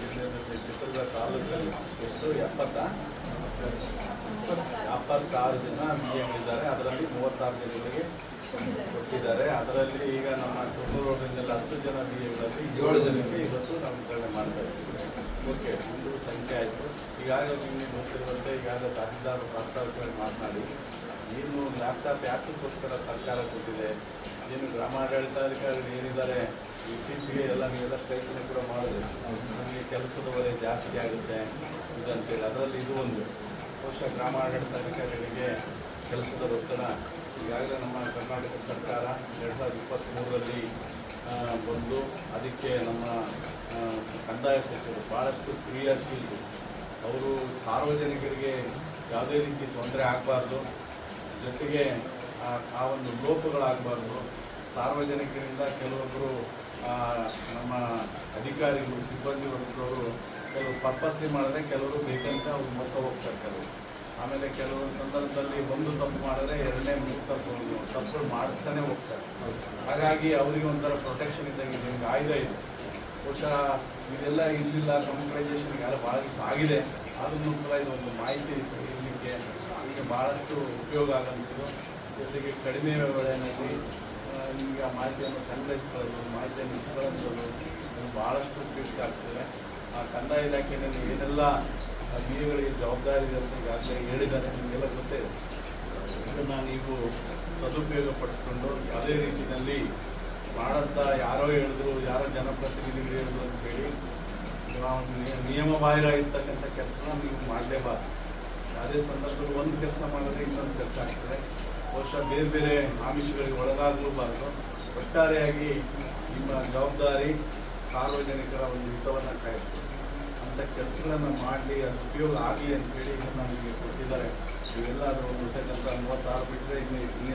ಜಿಲ್ಲೆಯಲ್ಲಿ ಚಿತ್ರದುರ್ಗ ತಾಲೂಕಲ್ಲಿ ಎಷ್ಟು 76 ಜನ BMಗಳಿದ್ದಾರೆ. ಅದರಲ್ಲಿ 36 ಜನಗಳಿಗೆ ಕೊಟ್ಟಿದ್ದಾರೆ. ಅದರಲ್ಲಿ ಈಗ ನಮ್ಮ ತುಮಕೂರಿನಲ್ಲಿ 10 ಜನ BMಗಳಲ್ಲಿ 7 ಜನಕ್ಕೆ ಇವತ್ತು ನಾವು ವಿತರಣೆ ಮಾಡ್ತಾ ಇದ್ದೀವಿ. ಓಕೆ, ಒಂದು ಸಂಖ್ಯೆ ಆಯಿತು. ಈಗಾಗಲೇ ನಿಮಗೆ ಗೊತ್ತಿರುವಂತೆ ಈಗಾಗಲೇ ತಹಸೀಲ್ದಾರ್ ಪ್ರಾಸ್ತಾವಿಕವಾಗಿ ಮಾತನಾಡಿ ಏನು ಲ್ಯಾಪ್ಟಾಪ್ ಯಾತಕ್ಕೋಸ್ಕರ ಸರ್ಕಾರ ಕೊಟ್ಟಿದೆ, ಏನು ಗ್ರಾಮಾಡಳಿತಾಧಿಕಾರಿಗಳು ಏನಿದ್ದಾರೆ ಇತ್ತೀಚೆಗೆ ಎಲ್ಲ ನೀವೆಲ್ಲ ಸ್ಟ್ರೈಕನ್ನು ಕೂಡ ಮಾಡಿದ್ರೆ ನಮಗೆ ಕೆಲಸದ ಹೊರೆ ಜಾಸ್ತಿ ಆಗುತ್ತೆ ಇದಂತೇಳಿ. ಅದರಲ್ಲಿ ಇದು ಒಂದು ಬಹುಶಃ ಗ್ರಾಮಾಡಳಿತಾಧಿಕಾರಿಗಳಿಗೆ ಕೆಲಸದ ಒತ್ತಡ ಈಗಾಗಲೇ ನಮ್ಮ ಕರ್ನಾಟಕ ಸರ್ಕಾರ 2023ರಲ್ಲಿ ಬಂದು ಅದಕ್ಕೆ ನಮ್ಮ ಕಂದಾಯ ಸಚಿವರು ಭಾಳಷ್ಟು ಕ್ರಿಯಾಶೀಲರು. ಅವರು ಸಾರ್ವಜನಿಕರಿಗೆ ಯಾವುದೇ ರೀತಿ ತೊಂದರೆ ಆಗಬಾರ್ದು, ಜೊತೆಗೆ ಆ ಒಂದು ಲೋಪಗಳಾಗಬಾರ್ದು. ಸಾರ್ವಜನಿಕರಿಂದ ಕೆಲವೊಬ್ಬರು ನಮ್ಮ ಅಧಿಕಾರಿಗಳು ಸಿಬ್ಬಂದಿ ವರ್ಗದವರು ಕೆಲವು ಪರ್ಪಸ್ಲಿ ಮಾಡಿದ್ರೆ ಕೆಲವರು ಬೇಕಂತ ಅವ್ರು ಮೋಸ ಹೋಗ್ತಿರ್ತಾರೆ. ಆಮೇಲೆ ಕೆಲವೊಂದು ಸಂದರ್ಭದಲ್ಲಿ ಒಂದು ತಪ್ಪು ಮಾಡಿದ್ರೆ ಎರಡನೇ ಮೂರು ತಪ್ಪುಗಳು ಮಾಡಿಸ್ತಾನೆ ಹೋಗ್ತಾರೆ. ಹಾಗಾಗಿ ಅವರಿಗೆ ಒಂಥರ ಪ್ರೊಟೆಕ್ಷನ್ ಇದ್ದಂಗೆ ನಿಮ್ಗೆ ಆಯುಧ ಇದೆ. ಬಹುಶಃ ಇದೆಲ್ಲ ಇರಲಿಲ್ಲ, ಕಂಪ್ಯೂಟರೈಸೇಷನ್ಗೆ ಎಲ್ಲ ಭಾಳ ದಿವಸ ಆಗಿದೆ. ಅದನ್ನು ಕೂಡ ಇದೊಂದು ಮಾಹಿತಿ ಇರಲಿಕ್ಕೆ ಈಗ ಭಾಳಷ್ಟು ಉಪಯೋಗ ಆಗೋಂಥದ್ದು. ಜೊತೆಗೆ ಕಡಿಮೆ ವೇಳೆಯಲ್ಲಿ ನಿಮಗೆ ಆ ಮಾಹಿತಿಯನ್ನು ಸಂಗ್ರಹಿಸ್ಕೊಳ್ಳೋದು, ಮಾಹಿತಿಯನ್ನು ಇಟ್ಕೊಳ್ಳೋಂಥದ್ದು ಭಾಳಷ್ಟು ಉಪಯುಕ್ತ ಆಗ್ತದೆ. ಆ ಕಂದಾಯ ಇಲಾಖೆಯಲ್ಲಿ ಏನೆಲ್ಲ BMಗಳಿಗೆ ಜವಾಬ್ದಾರಿ ಇದೆ ಅಂತ ಈಗಾಗಲೇ ಹೇಳಿದ್ದಾರೆ, ನಿಮಗೆಲ್ಲ ಗೊತ್ತೇ ಇದೆ. ಇದನ್ನು ನೀವು ಸದುಪಯೋಗ ಪಡಿಸ್ಕೊಂಡು ಯಾವುದೇ ರೀತಿಯಲ್ಲಿ ಮಾಡಂತ ಯಾರೋ ಹೇಳಿದ್ರು, ಯಾರೋ ಜನಪ್ರತಿನಿಧಿಗಳು ಹೇಳಿದ್ರು ಅಂತೇಳಿ ನಿಯಮ ಬಾಹಿರ ಇರ್ತಕ್ಕಂಥ ಕೆಲಸನ ನೀವು ಮಾಡಲೇಬಾರ್ದು. ಯಾವುದೇ ಸಂದರ್ಭದಲ್ಲಿ ಒಂದು ಕೆಲಸ ಮಾಡಿದ್ರೆ ಇನ್ನೊಂದು ಕೆಲಸ ಆಗ್ತದೆ. ಬಹುಶಃ ಬೇರೆ ಬೇರೆ ಆಮಿಷಗಳಿಗೆ ಒಳಗಾಗಲೂಬಾರ್ದು. ಒಟ್ಟಾರೆಯಾಗಿ ನಿಮ್ಮ ಜವಾಬ್ದಾರಿ ಸಾರ್ವಜನಿಕರ ಒಂದು ಹಿತವನ್ನು ಕಾಯ್ತು ಅಂಥ ಕೆಲಸಗಳನ್ನು ಮಾಡಲಿ, ಅದು ಉಪಯೋಗ ಆಗಲಿ ಅಂತೇಳಿ ಇದನ್ನು ನಿಮಗೆ ಕೊಟ್ಟಿದ್ದಾರೆ. ಇವೆಲ್ಲ ಅದರ ಒಂದು 36 ಬಿಟ್ಟರೆ ಇನ್ನು